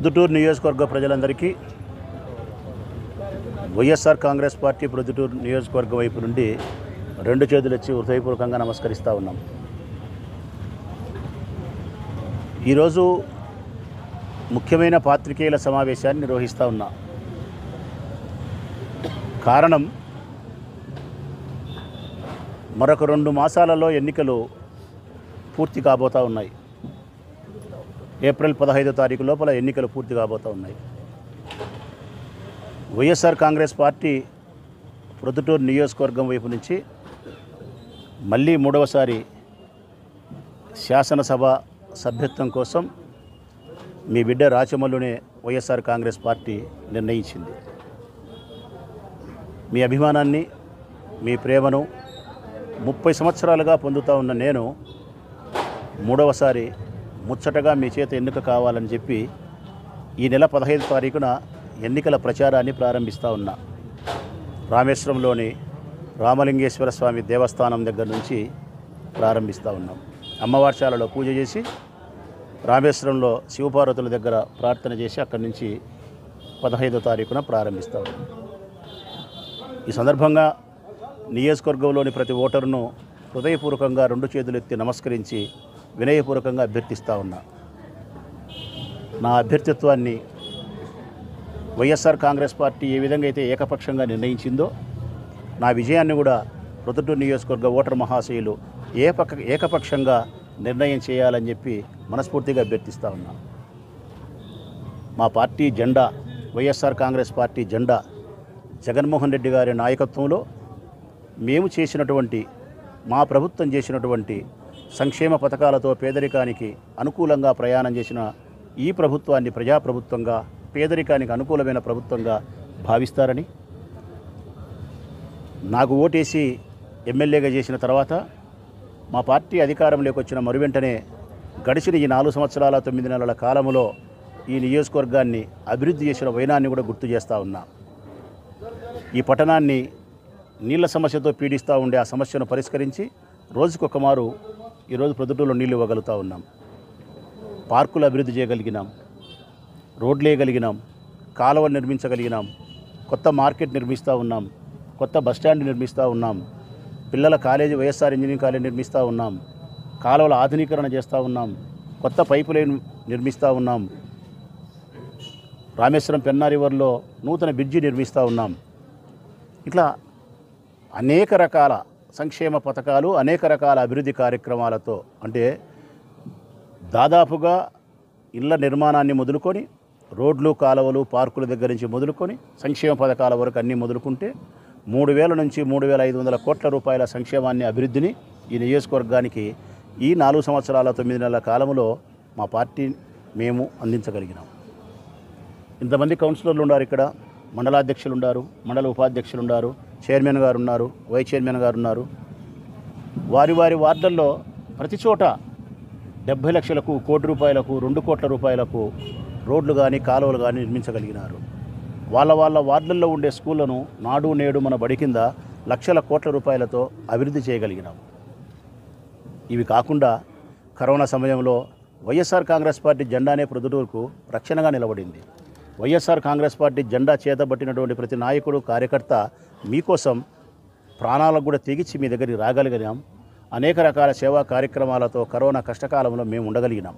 ప్రొద్దుటూరు నియోజకవర్గ ప్రజలందరికీ వైఎస్ఆర్ కాంగ్రెస్ పార్టీ ప్రొద్దుటూరు నియోజకవర్గం వైపు నుండి రెండు చేతులు ఇచ్చి హృదయపూర్వకంగా నమస్కరిస్తూ ఉన్నాం. ఈరోజు ముఖ్యమైన పాత్రికేయుల సమావేశాన్ని నిర్వహిస్తూ ఉన్నాం. కారణం, మరొక 2 మాసాలలో ఎన్నికలు పూర్తి కాబోతూ ఉన్నాయి. ఏప్రిల్ 15వ తారీఖు లోపల ఎన్నికలు పూర్తి కాబోతూ ఉన్నాయి. వైఎస్ఆర్ కాంగ్రెస్ పార్టీ ప్రొద్దుటూరు నియోజకవర్గం వైపు నుంచి మళ్ళీ 3వసారి శాసనసభ సభ్యత్వం కోసం మీ బిడ్డ రాచమల్లునే వైఎస్ఆర్ కాంగ్రెస్ పార్టీ నిర్ణయించింది. మీ అభిమానాన్ని, మీ ప్రేమను 30 సంవత్సరాలుగా పొందుతూ ఉన్న నేను 3వసారి ముచ్చటగా మీ చేత ఎన్నిక కావాలని చెప్పి ఈ నెల 15వ తారీఖున ఎన్నికల ప్రచారాన్ని ప్రారంభిస్తూ ఉన్నా. రామేశ్వరంలోని రామలింగేశ్వర స్వామి దేవస్థానం దగ్గర నుంచి ప్రారంభిస్తూ ఉన్నాం. అమ్మవార్శాలలో పూజ చేసి రామేశ్వరంలో శివపార్వతుల దగ్గర ప్రార్థన చేసి అక్కడి నుంచి 15వ తారీఖున ప్రారంభిస్తూ ఉన్నాం. ఈ సందర్భంగా నియోజకవర్గంలోని ప్రతి ఓటరును హృదయపూర్వకంగా 2 చేతులెత్తి నమస్కరించి వినయపూర్వకంగా అభ్యర్థిస్తూ ఉన్నా. నా అభ్యర్థిత్వాన్ని వైఎస్ఆర్ కాంగ్రెస్ పార్టీ ఏ విధంగా అయితే ఏకపక్షంగా నిర్ణయించిందో, నా విజయాన్ని కూడా ప్రొద్దుటూరు నియోజకవర్గ ఓటర్ మహాశయులు ఏకపక్షంగా నిర్ణయం చేయాలని చెప్పి మనస్ఫూర్తిగా అభ్యర్థిస్తూ ఉన్నా. మా పార్టీ జెండా, వైఎస్ఆర్ కాంగ్రెస్ పార్టీ జెండా జగన్మోహన్ రెడ్డి గారి నాయకత్వంలో మేము చేసినటువంటి, మా ప్రభుత్వం చేసినటువంటి సంక్షేమ పథకాలతో పేదరికానికి అనుకూలంగా ప్రయాణం చేసిన ఈ ప్రభుత్వాన్ని ప్రజాప్రభుత్వంగా, పేదరికానికి అనుకూలమైన ప్రభుత్వంగా భావిస్తారని, నాకు ఓటేసి ఎమ్మెల్యేగా చేసిన తర్వాత మా పార్టీ అధికారంలోకి వచ్చిన మరువెంటనే గడిచిన ఈ 4 సంవత్సరాల 9 నెలల కాలంలో ఈ నియోజకవర్గాన్ని అభివృద్ధి చేసిన వైనాన్ని కూడా గుర్తు చేస్తూ ఉన్నా. ఈ పట్టణాన్ని నీళ్ల సమస్యతో పీడిస్తూ ఉండే ఆ సమస్యను పరిష్కరించి రోజుకొక మారు ఈరోజు ప్రొద్దుటూరులో నీళ్ళు ఇవ్వగలుగుతూ ఉన్నాం. పార్కులు అభివృద్ధి చేయగలిగినాం, రోడ్లు వేయగలిగినాం, కాలువలు నిర్మించగలిగినాం, కొత్త మార్కెట్ నిర్మిస్తూ ఉన్నాం, కొత్త బస్టాండ్ నిర్మిస్తూ ఉన్నాం, పిల్లల కాలేజీ వైఎస్ఆర్ ఇంజనీరింగ్ కాలేజీ నిర్మిస్తూ ఉన్నాం, కాలువల ఆధునీకరణ చేస్తూ ఉన్నాం, కొత్త పైపు లైన్ నిర్మిస్తూ ఉన్నాం, రామేశ్వరం పెన్నా రివర్లో నూతన బ్రిడ్జి నిర్మిస్తూ ఉన్నాం. ఇట్లా అనేక రకాల సంక్షేమ పథకాలు, అనేక రకాల అభివృద్ధి కార్యక్రమాలతో, అంటే దాదాపుగా ఇళ్ల నిర్మాణాన్ని మొదలుకొని రోడ్లు, కాలువలు, పార్కుల దగ్గర నుంచి మొదలుకొని సంక్షేమ పథకాల వరకు అన్నీ మొదలుకుంటే 3,000 నుంచి 3,500 కోట్ల రూపాయల సంక్షేమాన్ని, అభివృద్ధిని ఈ నియోజకవర్గానికి ఈ 4 సంవత్సరాల 9 నెలల కాలంలో మా పార్టీ మేము అందించగలిగినాం. ఇంతమంది కౌన్సిలర్లు ఉన్నారు, ఇక్కడ మండలాధ్యక్షులు ఉన్నారు, మండల ఉపాధ్యక్షులు ఉన్నారు, చైర్మన్ గారు ఉన్నారు, వైస్ చైర్మన్ గారు ఉన్నారు. వారి వారి వార్డుల్లో ప్రతి చోట 70 లక్షలకు, 1 కోటి రూపాయలకు, 2 కోట్ల రూపాయలకు రోడ్లు కానీ, కాలువలు కానీ నిర్మించగలిగినారు. వాళ్ళ వార్డుల్లో ఉండే స్కూళ్లను నాడు నేడు మన బడి కింద లక్షల కోట్ల రూపాయలతో అభివృద్ధి చేయగలిగినాం. ఇవి కాకుండా కరోనా సమయంలో వైఎస్ఆర్ కాంగ్రెస్ పార్టీ జెండానే ప్రొద్దుటూరుకు రక్షణగా నిలబడింది. వైఎస్ఆర్ కాంగ్రెస్ పార్టీ జెండా చేతబట్టినటువంటి ప్రతి నాయకుడు, కార్యకర్త మీకోసం ప్రాణాలకు కూడా తెగించి మీ దగ్గరికి రాగలిగినాం. అనేక రకాల సేవా కార్యక్రమాలతో కరోనా కష్టకాలంలో మేము ఉండగలిగినాం.